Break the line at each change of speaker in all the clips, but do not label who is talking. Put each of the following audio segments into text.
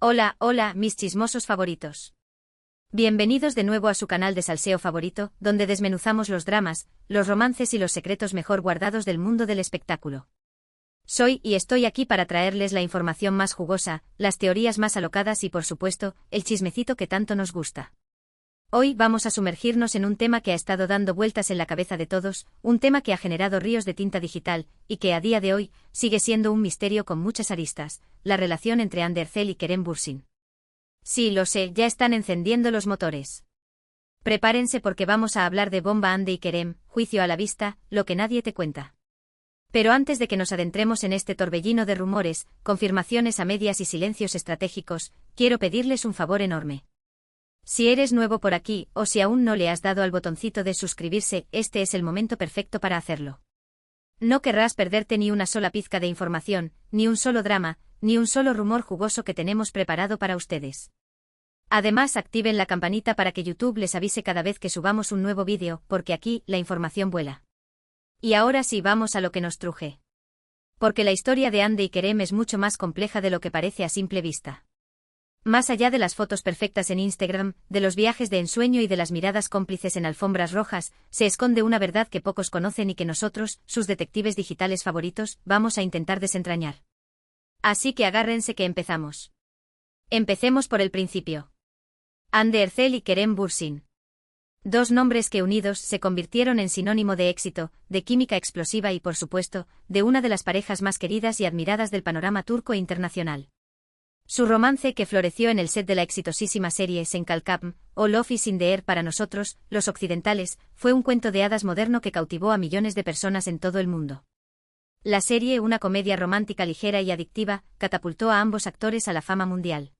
Hola, hola, mis chismosos favoritos. Bienvenidos de nuevo a su canal de salseo favorito, donde desmenuzamos los dramas, los romances y los secretos mejor guardados del mundo del espectáculo. Soy y estoy aquí para traerles la información más jugosa, las teorías más alocadas y por supuesto, el chismecito que tanto nos gusta. Hoy vamos a sumergirnos en un tema que ha estado dando vueltas en la cabeza de todos, un tema que ha generado ríos de tinta digital, y que a día de hoy sigue siendo un misterio con muchas aristas, la relación entre Ander Erzel y Kerem Bürsin. Sí, lo sé, ya están encendiendo los motores. Prepárense porque vamos a hablar de Bomba Ande y Kerem, juicio a la vista, lo que nadie te cuenta. Pero antes de que nos adentremos en este torbellino de rumores, confirmaciones a medias y silencios estratégicos, quiero pedirles un favor enorme. Si eres nuevo por aquí, o si aún no le has dado al botoncito de suscribirse, este es el momento perfecto para hacerlo. No querrás perderte ni una sola pizca de información, ni un solo drama, ni un solo rumor jugoso que tenemos preparado para ustedes. Además, activen la campanita para que YouTube les avise cada vez que subamos un nuevo vídeo, porque aquí, la información vuela. Y ahora sí vamos a lo que nos truje. Porque la historia de Ande y Kerem es mucho más compleja de lo que parece a simple vista. Más allá de las fotos perfectas en Instagram, de los viajes de ensueño y de las miradas cómplices en alfombras rojas, se esconde una verdad que pocos conocen y que nosotros, sus detectives digitales favoritos, vamos a intentar desentrañar. Así que agárrense que empezamos. Empecemos por el principio. Ander Erzel y Kerem Bürsin. Dos nombres que unidos se convirtieron en sinónimo de éxito, de química explosiva y por supuesto, de una de las parejas más queridas y admiradas del panorama turco e internacional. Su romance que floreció en el set de la exitosísima serie Senkalkam, o Love is in the Air para nosotros, los occidentales, fue un cuento de hadas moderno que cautivó a millones de personas en todo el mundo. La serie, una comedia romántica ligera y adictiva, catapultó a ambos actores a la fama mundial.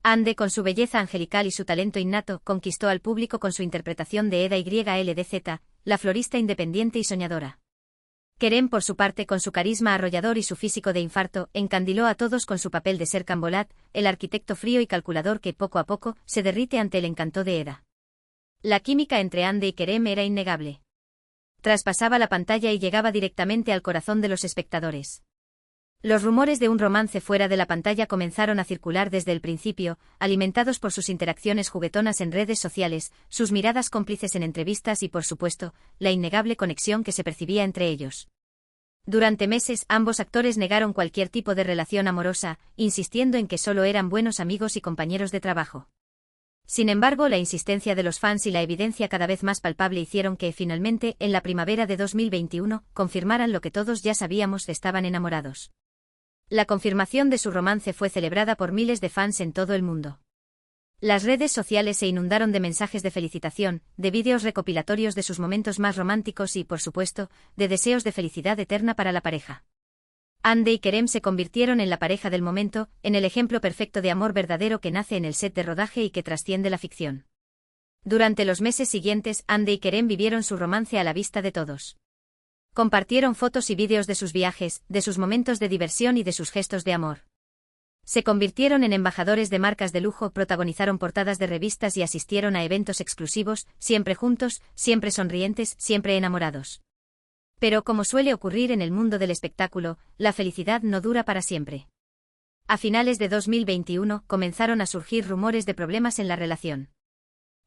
Ande, con su belleza angelical y su talento innato, conquistó al público con su interpretación de Eda YLDZ, la florista independiente y soñadora. Kerem, por su parte, con su carisma arrollador y su físico de infarto, encandiló a todos con su papel de Serkan Bolat, el arquitecto frío y calculador que, poco a poco, se derrite ante el encanto de Eda. La química entre Ande y Kerem era innegable. Traspasaba la pantalla y llegaba directamente al corazón de los espectadores. Los rumores de un romance fuera de la pantalla comenzaron a circular desde el principio, alimentados por sus interacciones juguetonas en redes sociales, sus miradas cómplices en entrevistas y, por supuesto, la innegable conexión que se percibía entre ellos. Durante meses, ambos actores negaron cualquier tipo de relación amorosa, insistiendo en que solo eran buenos amigos y compañeros de trabajo. Sin embargo, la insistencia de los fans y la evidencia cada vez más palpable hicieron que, finalmente, en la primavera de 2021, confirmaran lo que todos ya sabíamos: estaban enamorados. La confirmación de su romance fue celebrada por miles de fans en todo el mundo. Las redes sociales se inundaron de mensajes de felicitación, de vídeos recopilatorios de sus momentos más románticos y, por supuesto, de deseos de felicidad eterna para la pareja. Ande y Kerem se convirtieron en la pareja del momento, en el ejemplo perfecto de amor verdadero que nace en el set de rodaje y que trasciende la ficción. Durante los meses siguientes, Ande y Kerem vivieron su romance a la vista de todos. Compartieron fotos y vídeos de sus viajes, de sus momentos de diversión y de sus gestos de amor. Se convirtieron en embajadores de marcas de lujo, protagonizaron portadas de revistas y asistieron a eventos exclusivos, siempre juntos, siempre sonrientes, siempre enamorados. Pero como suele ocurrir en el mundo del espectáculo, la felicidad no dura para siempre. A finales de 2021 comenzaron a surgir rumores de problemas en la relación.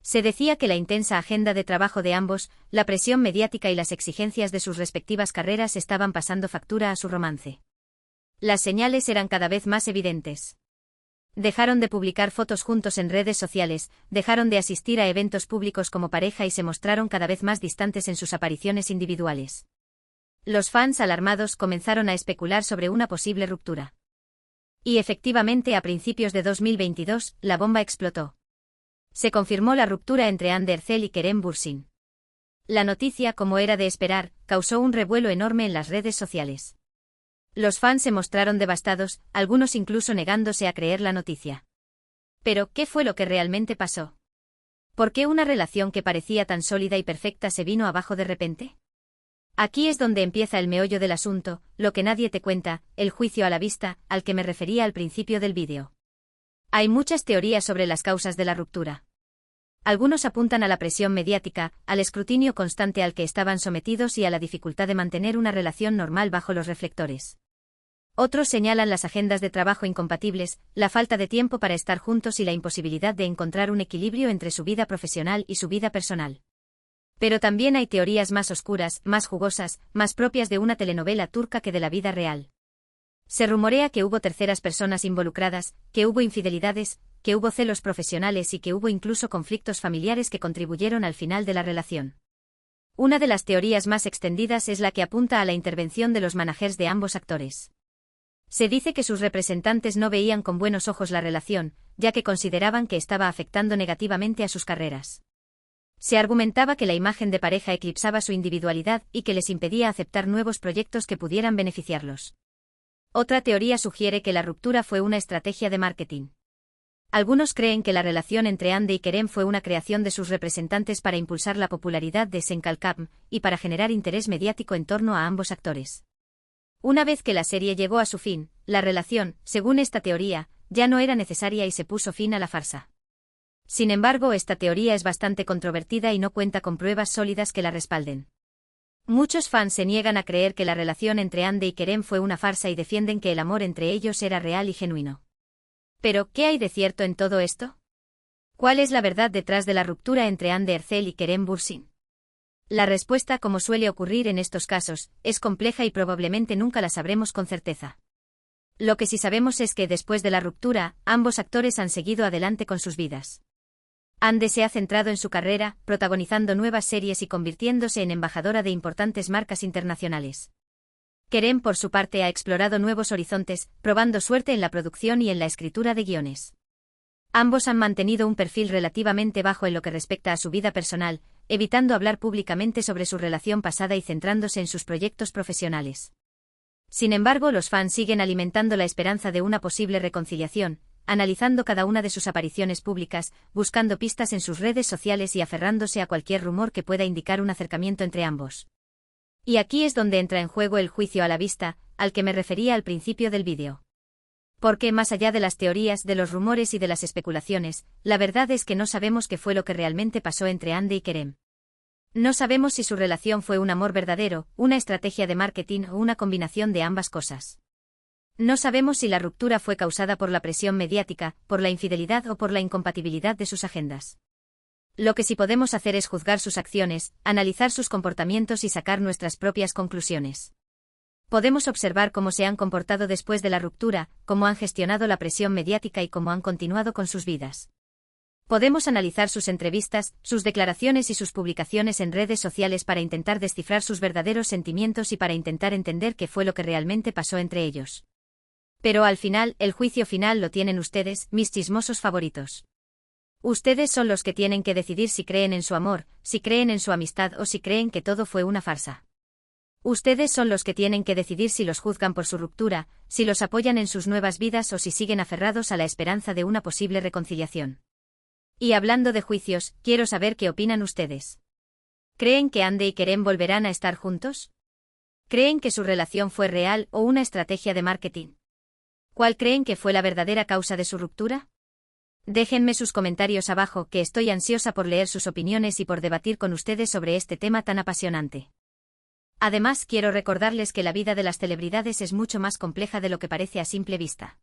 Se decía que la intensa agenda de trabajo de ambos, la presión mediática y las exigencias de sus respectivas carreras estaban pasando factura a su romance. Las señales eran cada vez más evidentes. Dejaron de publicar fotos juntos en redes sociales, dejaron de asistir a eventos públicos como pareja y se mostraron cada vez más distantes en sus apariciones individuales. Los fans alarmados comenzaron a especular sobre una posible ruptura. Y efectivamente, a principios de 2022, la bomba explotó. Se confirmó la ruptura entre Ander Erzel y Kerem Bürsin. La noticia, como era de esperar, causó un revuelo enorme en las redes sociales. Los fans se mostraron devastados, algunos incluso negándose a creer la noticia. Pero, ¿qué fue lo que realmente pasó? ¿Por qué una relación que parecía tan sólida y perfecta se vino abajo de repente? Aquí es donde empieza el meollo del asunto, lo que nadie te cuenta, el juicio a la vista, al que me refería al principio del vídeo. Hay muchas teorías sobre las causas de la ruptura. Algunos apuntan a la presión mediática, al escrutinio constante al que estaban sometidos y a la dificultad de mantener una relación normal bajo los reflectores. Otros señalan las agendas de trabajo incompatibles, la falta de tiempo para estar juntos y la imposibilidad de encontrar un equilibrio entre su vida profesional y su vida personal. Pero también hay teorías más oscuras, más jugosas, más propias de una telenovela turca que de la vida real. Se rumorea que hubo terceras personas involucradas, que hubo infidelidades, que hubo celos profesionales y que hubo incluso conflictos familiares que contribuyeron al final de la relación. Una de las teorías más extendidas es la que apunta a la intervención de los managers de ambos actores. Se dice que sus representantes no veían con buenos ojos la relación, ya que consideraban que estaba afectando negativamente a sus carreras. Se argumentaba que la imagen de pareja eclipsaba su individualidad y que les impedía aceptar nuevos proyectos que pudieran beneficiarlos. Otra teoría sugiere que la ruptura fue una estrategia de marketing. Algunos creen que la relación entre Hande y Kerem fue una creación de sus representantes para impulsar la popularidad de Senkalkam y para generar interés mediático en torno a ambos actores. Una vez que la serie llegó a su fin, la relación, según esta teoría, ya no era necesaria y se puso fin a la farsa. Sin embargo, esta teoría es bastante controvertida y no cuenta con pruebas sólidas que la respalden. Muchos fans se niegan a creer que la relación entre Hande y Kerem fue una farsa y defienden que el amor entre ellos era real y genuino. Pero, ¿qué hay de cierto en todo esto? ¿Cuál es la verdad detrás de la ruptura entre Hande Erçel y Kerem Bürsin? La respuesta, como suele ocurrir en estos casos, es compleja y probablemente nunca la sabremos con certeza. Lo que sí sabemos es que después de la ruptura, ambos actores han seguido adelante con sus vidas. Hande se ha centrado en su carrera, protagonizando nuevas series y convirtiéndose en embajadora de importantes marcas internacionales. Kerem, por su parte, ha explorado nuevos horizontes, probando suerte en la producción y en la escritura de guiones. Ambos han mantenido un perfil relativamente bajo en lo que respecta a su vida personal, evitando hablar públicamente sobre su relación pasada y centrándose en sus proyectos profesionales. Sin embargo, los fans siguen alimentando la esperanza de una posible reconciliación, analizando cada una de sus apariciones públicas, buscando pistas en sus redes sociales y aferrándose a cualquier rumor que pueda indicar un acercamiento entre ambos. Y aquí es donde entra en juego el juicio a la vista, al que me refería al principio del vídeo. Porque más allá de las teorías, de los rumores y de las especulaciones, la verdad es que no sabemos qué fue lo que realmente pasó entre Hande y Kerem. No sabemos si su relación fue un amor verdadero, una estrategia de marketing o una combinación de ambas cosas. No sabemos si la ruptura fue causada por la presión mediática, por la infidelidad o por la incompatibilidad de sus agendas. Lo que sí podemos hacer es juzgar sus acciones, analizar sus comportamientos y sacar nuestras propias conclusiones. Podemos observar cómo se han comportado después de la ruptura, cómo han gestionado la presión mediática y cómo han continuado con sus vidas. Podemos analizar sus entrevistas, sus declaraciones y sus publicaciones en redes sociales para intentar descifrar sus verdaderos sentimientos y para intentar entender qué fue lo que realmente pasó entre ellos. Pero al final, el juicio final lo tienen ustedes, mis chismosos favoritos. Ustedes son los que tienen que decidir si creen en su amor, si creen en su amistad o si creen que todo fue una farsa. Ustedes son los que tienen que decidir si los juzgan por su ruptura, si los apoyan en sus nuevas vidas o si siguen aferrados a la esperanza de una posible reconciliación. Y hablando de juicios, quiero saber qué opinan ustedes. ¿Creen que Hande y Kerem volverán a estar juntos? ¿Creen que su relación fue real o una estrategia de marketing? ¿Cuál creen que fue la verdadera causa de su ruptura? Déjenme sus comentarios abajo, que estoy ansiosa por leer sus opiniones y por debatir con ustedes sobre este tema tan apasionante. Además, quiero recordarles que la vida de las celebridades es mucho más compleja de lo que parece a simple vista.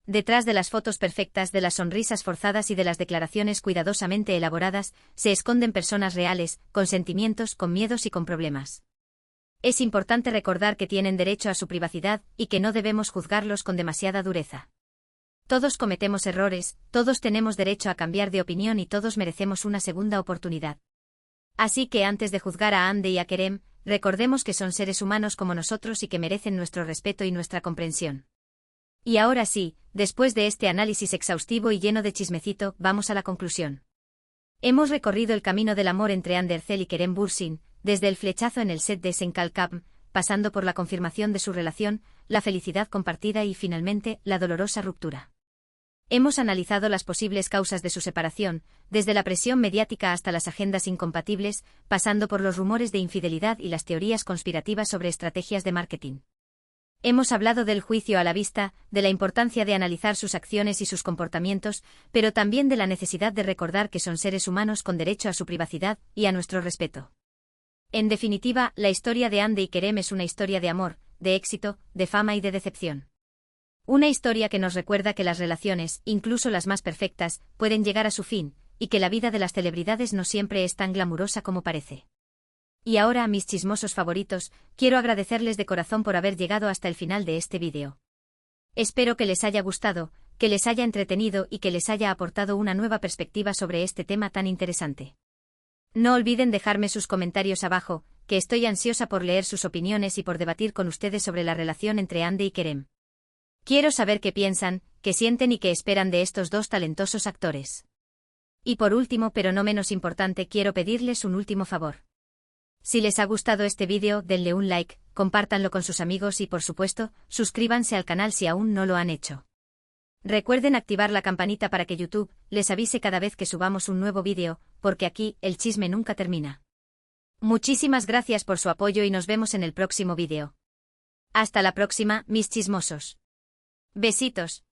Detrás de las fotos perfectas, de las sonrisas forzadas y de las declaraciones cuidadosamente elaboradas, se esconden personas reales, con sentimientos, con miedos y con problemas. Es importante recordar que tienen derecho a su privacidad y que no debemos juzgarlos con demasiada dureza. Todos cometemos errores, todos tenemos derecho a cambiar de opinión y todos merecemos una segunda oportunidad. Así que antes de juzgar a Hande y a Kerem, recordemos que son seres humanos como nosotros y que merecen nuestro respeto y nuestra comprensión. Y ahora sí, después de este análisis exhaustivo y lleno de chismecito, vamos a la conclusión. Hemos recorrido el camino del amor entre Hande Erçel y Kerem Bürsin, desde el flechazo en el set de Senkalkam, pasando por la confirmación de su relación, la felicidad compartida y finalmente, la dolorosa ruptura. Hemos analizado las posibles causas de su separación, desde la presión mediática hasta las agendas incompatibles, pasando por los rumores de infidelidad y las teorías conspirativas sobre estrategias de marketing. Hemos hablado del juicio a la vista, de la importancia de analizar sus acciones y sus comportamientos, pero también de la necesidad de recordar que son seres humanos con derecho a su privacidad y a nuestro respeto. En definitiva, la historia de Hande y Kerem es una historia de amor, de éxito, de fama y de decepción. Una historia que nos recuerda que las relaciones, incluso las más perfectas, pueden llegar a su fin, y que la vida de las celebridades no siempre es tan glamurosa como parece. Y ahora, mis chismosos favoritos, quiero agradecerles de corazón por haber llegado hasta el final de este vídeo. Espero que les haya gustado, que les haya entretenido y que les haya aportado una nueva perspectiva sobre este tema tan interesante. No olviden dejarme sus comentarios abajo, que estoy ansiosa por leer sus opiniones y por debatir con ustedes sobre la relación entre Andy y Kerem. Quiero saber qué piensan, qué sienten y qué esperan de estos dos talentosos actores. Y por último, pero no menos importante, quiero pedirles un último favor. Si les ha gustado este vídeo, denle un like, compártanlo con sus amigos y, por supuesto, suscríbanse al canal si aún no lo han hecho. Recuerden activar la campanita para que YouTube les avise cada vez que subamos un nuevo vídeo, porque aquí, el chisme nunca termina. Muchísimas gracias por su apoyo y nos vemos en el próximo vídeo. Hasta la próxima, mis chismosos. Besitos.